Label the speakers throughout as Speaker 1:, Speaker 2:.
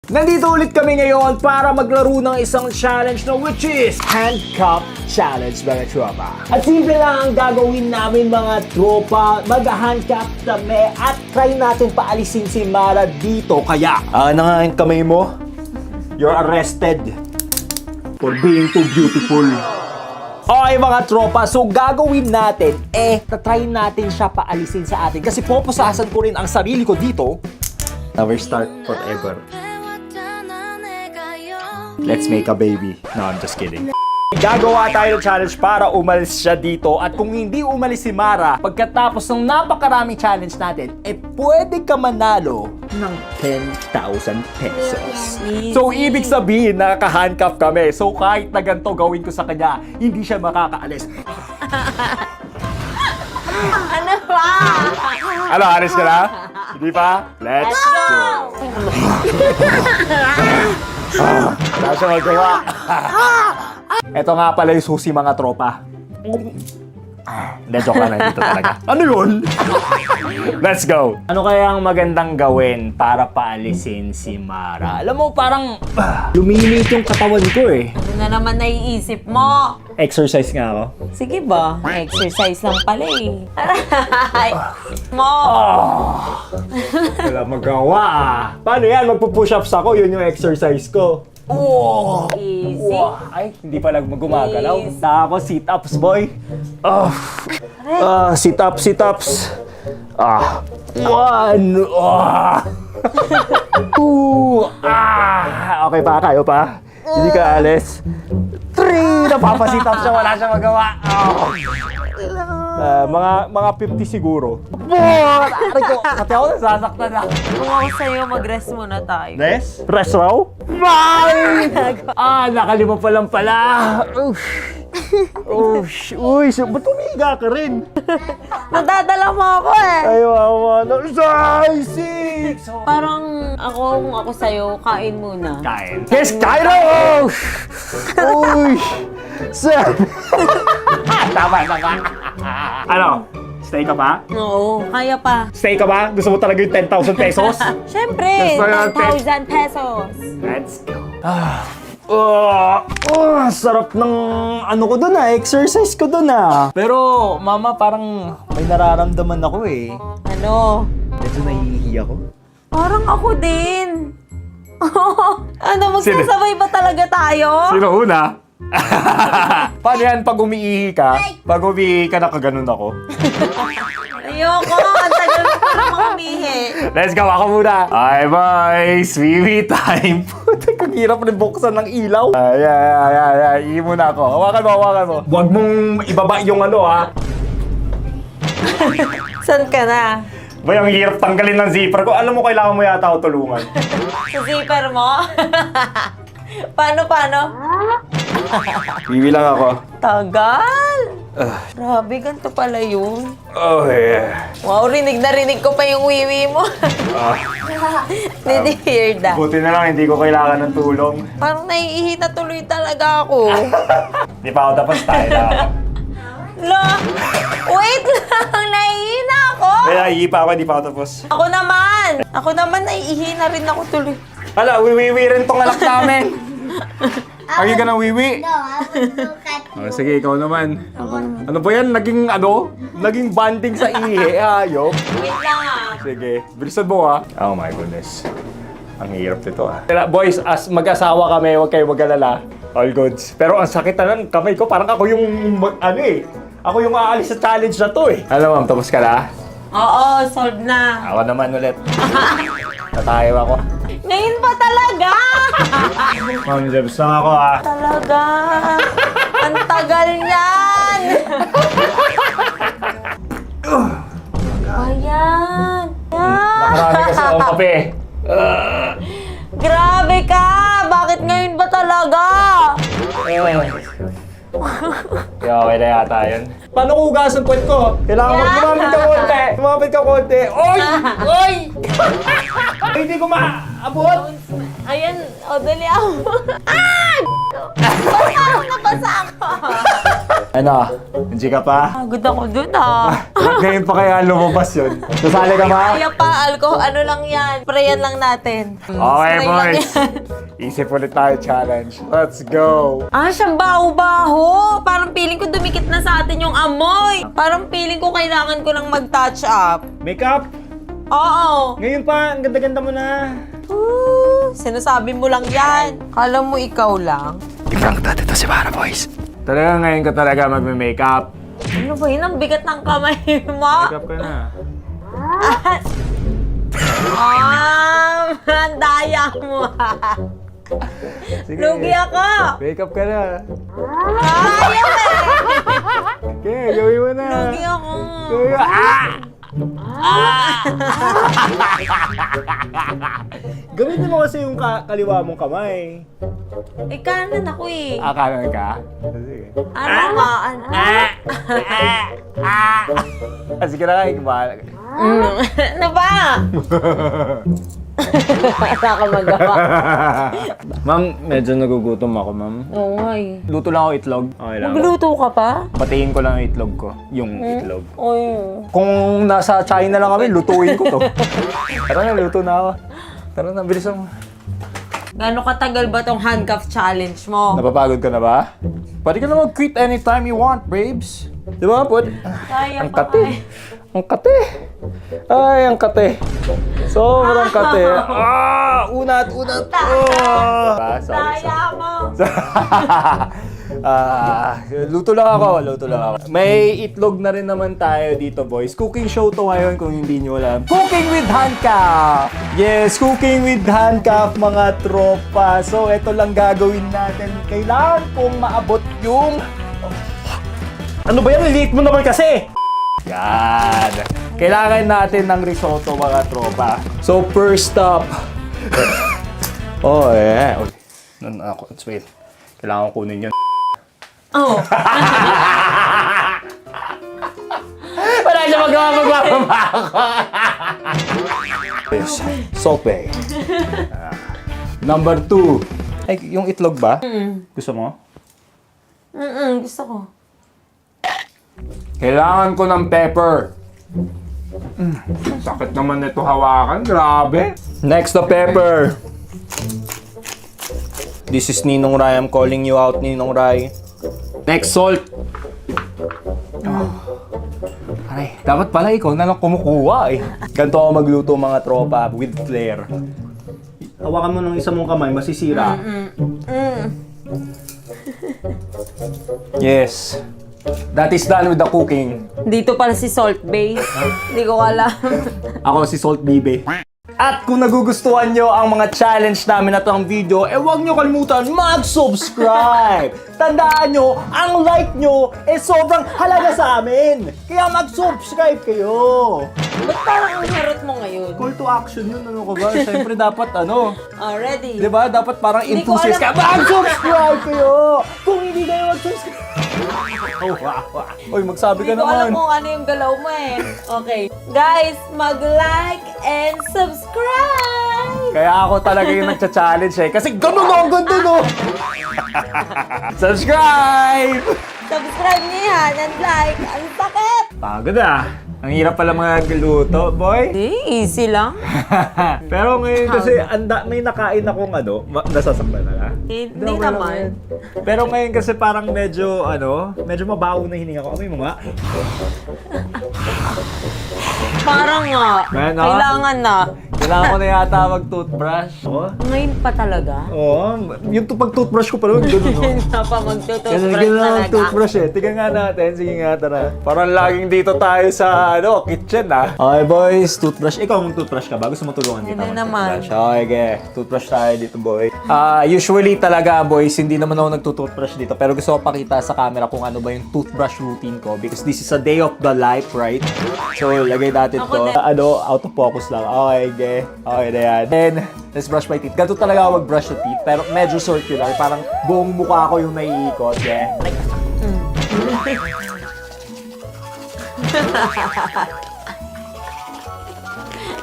Speaker 1: Nandito ulit kami ngayon para maglaro ng isang challenge na which is Handcuff Challenge mga tropa. At simple lang ang gagawin namin mga tropa. Mag-handcuff kami at try natin paalisin si Mara dito. Kaya, na nga yung kamay mo. You're arrested for being too beautiful. Okay mga tropa, so gagawin natin, tatry natin siya paalisin sa atin. Kasi pupusasan ko rin ang sarili ko dito. Never start forever. Let's make a baby. No, I'm just kidding. Gagawa tayo ng challenge para umalis siya dito. At kung hindi umalis si Mara, pagkatapos ng napakaraming challenge natin, pwede ka manalo ng 10,000 pesos. So, ibig sabihin, nakaka-handcuff kami. So, kahit na ganito gawin ko sa kanya, hindi siya makakaalis.
Speaker 2: Ano ba?
Speaker 1: Ano, alis ka na? Hindi pa? Let's go! Wala siya magawa. Ito nga pala yung susi mga tropa. Hindi, joke lang na dito talaga. Ano yun? Let's go! Ano kaya ang magandang gawin para paalisin si Mara? Alam mo, parang luminit yung katawan ko eh.
Speaker 2: Ano na naman naiisip mo?
Speaker 1: Exercise nga ako.
Speaker 2: Sige ba? Exercise lang pala eh. Aray! Mo!
Speaker 1: Wala magawa ah. Paano yan? Magpo-push-ups ako, yun yung exercise ko. Oh!
Speaker 2: Easy.
Speaker 1: Ay, hindi pala gumagalaw.
Speaker 2: Please.
Speaker 1: Tapos sit-ups, boy. Sit-ups, sit-ups. One. Two. Okay pa, kayo pa? Hindi ka alis. Three. Napapasit-ups siya, wala siya magawa. Mga 50 siguro. Aray ko, pati ako nasasaktan na.
Speaker 2: Kung ako sa'yo, mag-rest muna tayo.
Speaker 1: Rest? Rest raw? Bye! Nakalima pa lang pala. Uy, ba't umiga ka rin?
Speaker 2: Nadadala mo ako eh.
Speaker 1: Ayaw, six!
Speaker 2: Parang kung ako sa'yo, kain muna.
Speaker 1: Kain. Yes, kain raw! Uy! Seven! Tama na ka. Ano? Stay ka ba?
Speaker 2: Oo, kaya pa.
Speaker 1: Stay ka ba? Gusto mo talaga yung 10,000 pesos?
Speaker 2: Siyempre,
Speaker 1: Gusto natin.
Speaker 2: 10,000 pesos.
Speaker 1: Let's go. Sarap ng ano ko dun exercise ko dun Pero mama, parang may nararamdaman ako eh.
Speaker 2: Ano?
Speaker 1: Medyo nahihihi ako.
Speaker 2: Parang ako din. Ano, magsasabay ba talaga tayo?
Speaker 1: Sino una? Paano yan pag umiihi ka? Pag umiihi ka, nakaganon ako.
Speaker 2: Ayoko, ang tagal ko parang makumihi.
Speaker 1: Let's go, ako muna. Bye bye, swimming time. Puta, kang hirap rin buksan ng ilaw. Ihi muna ako. Hawakan mo. Huwag mong ibaba yung ano
Speaker 2: Saan ka na?
Speaker 1: Boy, ang hirap tanggalin ng zipper ko. Alam mo, kailangan mo yata ako tulungan.
Speaker 2: Sa zipper mo? Paano?
Speaker 1: Bibi lang ako.
Speaker 2: Tagal! Grabe, ganito pala yun.
Speaker 1: Oh, yeah.
Speaker 2: Wow, rinig ko pa yung wiwi mo. Did you hear that?
Speaker 1: Buti na lang, hindi ko kailangan ng tulong.
Speaker 2: Parang naiihi na tuloy talaga ako.
Speaker 1: Di pa ako tapos tayo na.
Speaker 2: Lo! Wait lang! Naiihi na ako!
Speaker 1: Kaya ihi pa ako, di pa ako tapos.
Speaker 2: Ako naman, naiihi na rin ako tuloy.
Speaker 1: Hala, wiwi rin tong anak namin. Lagi ka ng wiwi?
Speaker 3: No, I would look at you.
Speaker 1: Sige, ikaw naman. Ano ba yan? Naging banding sa ihi, hayop.
Speaker 2: Wait lang
Speaker 1: Sige, bilisan mo Oh my goodness. Ang hirap nito Boys, as mag-asawa kami, huwag kayo mag-alala. All goods. Pero ang sakit na ng kamay ko, parang ako yung, ako yung aalis sa challenge na to Alam ma'am, tapos ka na?
Speaker 2: Oo, solve na.
Speaker 1: Ako naman ulit. Tatayo ako.
Speaker 2: Ngayon pa talaga!
Speaker 1: Ma'am, jabs lang ako
Speaker 2: Talaga! Ang tagal niyan! Ayan!
Speaker 1: Nakarami kasi akong kape.
Speaker 2: Grabe ka! Bakit ngayon ba talaga?
Speaker 1: Okay na yata yun. Paano ko hugasan puwet ko? Kailangan mo lumapit ka konti. Oy! Oy! Hindi ko maabot.
Speaker 2: Ayan, o dali ako. Ah! Basa ako!
Speaker 1: Ano? Hindi ka pa?
Speaker 2: Pagod ako dun ah.
Speaker 1: Ngayon pa kaya lumabas yun. Sasali ka ba?
Speaker 2: Kaya pa, alcohol, ano lang yan. Sprayan lang natin.
Speaker 1: Okay,
Speaker 2: Spray lang
Speaker 1: boys.
Speaker 2: yan.
Speaker 1: Isip ulit tayo challenge. Let's go.
Speaker 2: Ah, siyang baho-baho. Parang feeling ko dumikit na sa atin yung amoy. Parang feeling ko kailangan ko lang mag-touch up.
Speaker 1: Makeup?
Speaker 2: Oo.
Speaker 1: Ngayon pa, ang ganda-ganda mo na.
Speaker 2: Sinasabi mo lang yan. Kala mo ikaw lang.
Speaker 1: Ibang dito si Para Boys. Talaga ngayon ka talaga magme-makeup.
Speaker 2: Ano ba yun? Ang bigat ng kamay mo.
Speaker 1: Makeup ka na.
Speaker 2: Ang daya mo.
Speaker 1: Sige.
Speaker 2: Lugi ako.
Speaker 1: Makeup ka na.
Speaker 2: Ayaw eh.
Speaker 1: Okay, gawin mo na.
Speaker 2: Lugi ako.
Speaker 1: Gawin mo. Gamitin mo kasi yung kaliwa mong kamay.
Speaker 2: Eh, kanan ako eh.
Speaker 1: Kanan ka? Sige.
Speaker 2: Ano nga?
Speaker 1: Sige na nga, ikbala.
Speaker 2: Ano ba? Wala ka magawa.
Speaker 1: Ma'am, medyo nagugutom ako, ma'am.
Speaker 2: Oo nga eh.
Speaker 1: Luto lang ako itlog. Okay lang.
Speaker 2: Magluto ka pa?
Speaker 1: Patiin ko lang yung itlog ko. Yung itlog.
Speaker 2: Oy.
Speaker 1: Kung nasa China lang kami, lutuin ko to. Tara na, luto na ako. Tara na, bilisan mo.
Speaker 2: Gano'ng katagal ba tong handcuff challenge mo?
Speaker 1: Napapagod ka na ba? Pwede ka na mag-quit anytime you want, babes. Di ba?
Speaker 2: Kaya
Speaker 1: Ang
Speaker 2: pa
Speaker 1: kate. Ang kate. Ay, ang kate. Sobrang kate. Unat. Sorry.
Speaker 2: Kaya mo.
Speaker 1: Luto lang ako. May itlog na rin naman tayo dito, boys. Cooking show to ngayon kung hindi nyo alam. Cooking with handcuff! Yes, cooking with handcuff, mga tropa. So, ito lang gagawin natin. Kailangan kong maabot yung... Ano ba yan? Late mo naman kasi! Yan. Kailangan natin ng risotto, mga tropa. So, first stop. Oh, yeah. Let's wait. Kailangan ko kunin yun.
Speaker 2: Oh.
Speaker 1: Wala siya magawa ako. Salt Bay. Number 2. Ay, yung itlog ba? Gusto mo?
Speaker 2: Gusto ko.
Speaker 1: Kailangan ko ng pepper. Sakit naman nito hawakan. Grabe. Next the pepper. This is Ninong Rai. I'm calling you out, Ninong Rai. Next, salt. Ay, dapat pala ikaw na lang kumukuha eh. Ganito ako magluto, mga tropa, with flair. Hawakan mo ng isa mong kamay, masisira. Yes. That is done with the cooking.
Speaker 2: Dito pala si Salt Bay. Hindi ko alam.
Speaker 1: Ako si Salt Bibe. At kung nagugustuhan nyo ang mga challenge namin at ang video, huwag nyo kalimutan mag-subscribe! Tandaan nyo, ang like nyo sobrang halaga sa amin! Kaya mag-subscribe kayo!
Speaker 2: Ba't parang ang harot mo ngayon?
Speaker 1: Call to action yun, ano ka ba? Siyempre dapat
Speaker 2: Already.
Speaker 1: di ba? Dapat parang
Speaker 2: Hindi ko
Speaker 1: enthusiast ka.
Speaker 2: alam.
Speaker 1: Mag-subscribe kayo! Kung hindi kayo mag-subscribe... Oh, wow. Oy, magsabi ka
Speaker 2: Hindi ko alam
Speaker 1: naman.
Speaker 2: kung ano yung galaw mo eh. Okay. Guys, mag-like and subscribe!
Speaker 1: Kaya ako talaga yung nagcha-challenge eh. Kasi ganun ako, ganun oh! Subscribe!
Speaker 2: Subscribe niyo yan and like. Ang sakit!
Speaker 1: Pagod ah. Ang hirap pala magluto, boy.
Speaker 2: Di, easy lang.
Speaker 1: Pero ngayon kasi may nakain akong nasasaktan na ka.
Speaker 2: Hindi
Speaker 1: Okay lang
Speaker 2: naman.
Speaker 1: yan. Pero ngayon kasi parang medyo mabaho na hininga ko. Amoy mo nga.
Speaker 2: Parang nga.
Speaker 1: Ano?
Speaker 2: Kailangan na.
Speaker 1: Kailangan ko na yata mag-toothbrush. Oo.
Speaker 2: Ngayon pa talaga.
Speaker 1: Oo. Yung pag-toothbrush ko pa rin, ganun oh.
Speaker 2: Hindi pa
Speaker 1: Kasi
Speaker 2: magtututbrush
Speaker 1: ganun ang
Speaker 2: talaga.
Speaker 1: toothbrush eh. Tingnan nga natin. Sige nga, tara. Parang laging dito tayo sa kitchen ah. Okay boys, toothbrush. Ikaw mag-toothbrush ka ba? Gusto mo tulungan kita
Speaker 2: Hindi
Speaker 1: mag-toothbrush?
Speaker 2: naman.
Speaker 1: Okay, okay. Toothbrush tayo dito boy. Usually talaga boys, hindi naman ako nagtutoothbrush dito. Pero gusto ko pakita sa camera kung ano ba yung toothbrush routine ko. Because this is a day of the life, right? So, lagay natin
Speaker 2: Ako
Speaker 1: to.
Speaker 2: din.
Speaker 1: Out of focus lang. Okay, okay. Okay na yan. Then, let's brush my teeth. Ganito talaga ako mag-brush the teeth. Pero medyo circular. Parang buong mukha ko yung naiikot. Yeah.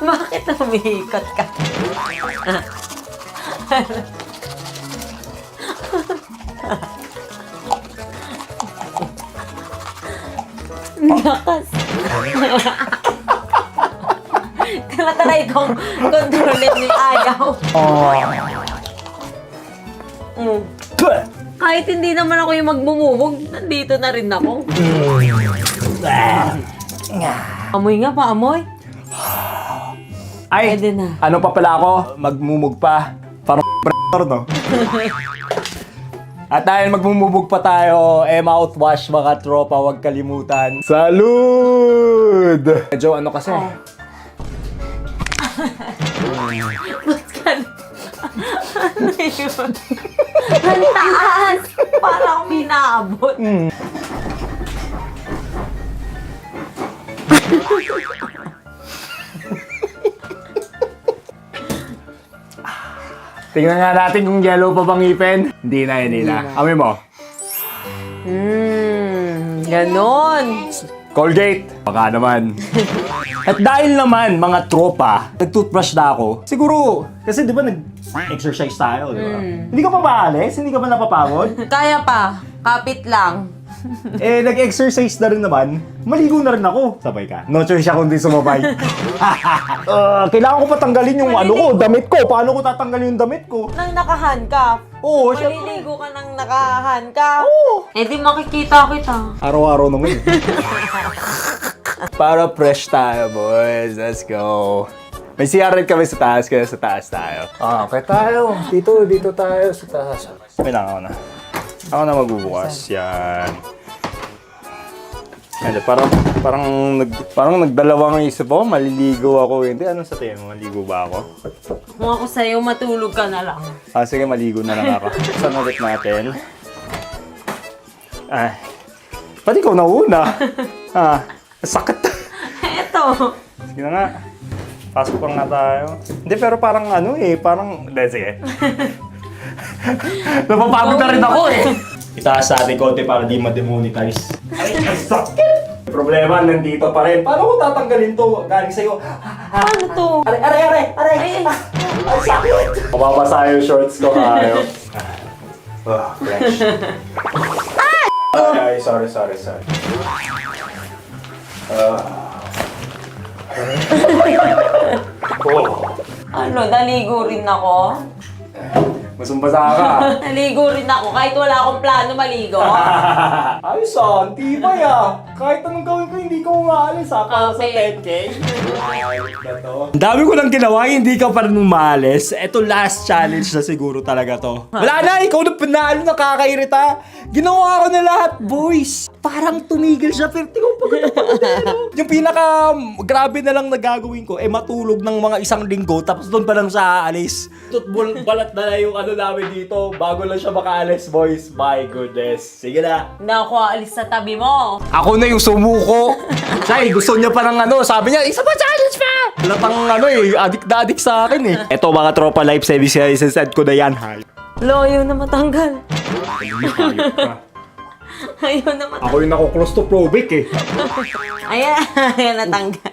Speaker 2: Bakit umiikot ka? Lakas. Tinatry kong kontrolin ni ayaw. Kahit hindi naman ako yung magmumubog, nandito na rin ako. Amoy nga pa, amoy.
Speaker 1: Ay,
Speaker 2: Pwede na.
Speaker 1: ano pa pala ako? Magmumug pa. Parang no? At dahil magmumubog pa tayo, mouthwash mga tropa, huwag kalimutan. Salud! Medyo ano kasi?
Speaker 2: Ano yun? Ang taas! Parang may naabot.
Speaker 1: Tingnan nga natin kung yellow pa bang ngipin. Hindi na. Amoy mo.
Speaker 2: Ganon.
Speaker 1: Colgate. Baka naman. At dahil naman, mga tropa, nag-toothbrush na ako. Siguro, kasi di ba nag-exercise tayo, di ba? Hindi ka pa maalis? Hindi ka pa napapagod?
Speaker 2: Kaya pa, kapit lang.
Speaker 1: Nag-exercise na rin naman. Maligo na rin ako. Sabay ka. No choice siya kundi sumabay. Kailangan ko patanggalin yung damit ko. Paano ko tatanggalin yung damit ko?
Speaker 2: Nang nakahandcuff.
Speaker 1: Oo, syempre.
Speaker 2: Maliligo ka nang nakahandcuff.
Speaker 1: Oo.
Speaker 2: Di makikita kita.
Speaker 1: Araw-araw naman. Para fresh tayo, boys. Let's go. May CR rin kami sa taas, kaya sa taas tayo. Okay tayo. Dito tayo sa taas. May lang ako na. Ako na magbubukas. Yan. Yan, parang nagdalawang isip ako. Maliligo ako. Hindi, anong sa tingin mo? Maligo ba ako?
Speaker 2: Kung ako sa'yo, matulog ka na lang.
Speaker 1: Sige, maligo na lang ako. Saan ulit natin? Ay. Pati ikaw nauna. Sakit.
Speaker 2: Eto.
Speaker 1: Sige na nga. Pasok pa nga tayo. Hindi, pero parang parang... Hindi, sige. Napapagod na rin ako Itaas sa atin konti para di ma-demonetize. Ay, sakit! Problema, nandito pa rin. Paano ko tatanggalin to? Galing sa'yo.
Speaker 2: Paano to?
Speaker 1: Aray! Ay, sakit! Mababasa yung shorts ko, kayo. Fresh. Ay, sorry.
Speaker 2: Ano, naligo rin ako?
Speaker 1: Masumbasa ka.
Speaker 2: Naligo rin ako kahit wala akong plano maligo.
Speaker 1: Ayos tibay Kahit anong gawin ko, hindi ko umaalis para sa 10K. Ang dami ko nang ginawa, hindi ka pa rin umalis. Ito last challenge na siguro talaga to. Wala na, ikaw na panalo, nakakairita. Ginawa ko na lahat, boys. Parang tumigil siya, pero tingnan pagod na pagod. Yung pinaka grabe na lang na gagawin ko, matulog ng mga 1 linggo, tapos doon pa lang siya aalis. Balat na lang yung namin dito, bago lang siya makaalis, boys. My goodness. Sige na.
Speaker 2: Hindi ako aalis sa tabi mo.
Speaker 1: Ako na yung sumuko. Siya gusto niya pa ng sabi niya, isa pa challenge pa! Latang addict na addict sa akin Eto mga tropa life saving set ko na yan, ha?
Speaker 2: Loyo na matanggal. Ayaw na matanggal.
Speaker 1: Ako yung nako-claustrophobic
Speaker 2: Ayan, natanggal.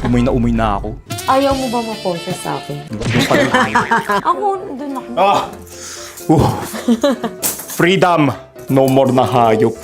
Speaker 1: Umoy na ako.
Speaker 2: Ayaw mo ba ma-poses sa akin? Ako, doon ako.
Speaker 1: Freedom! No more na hayop.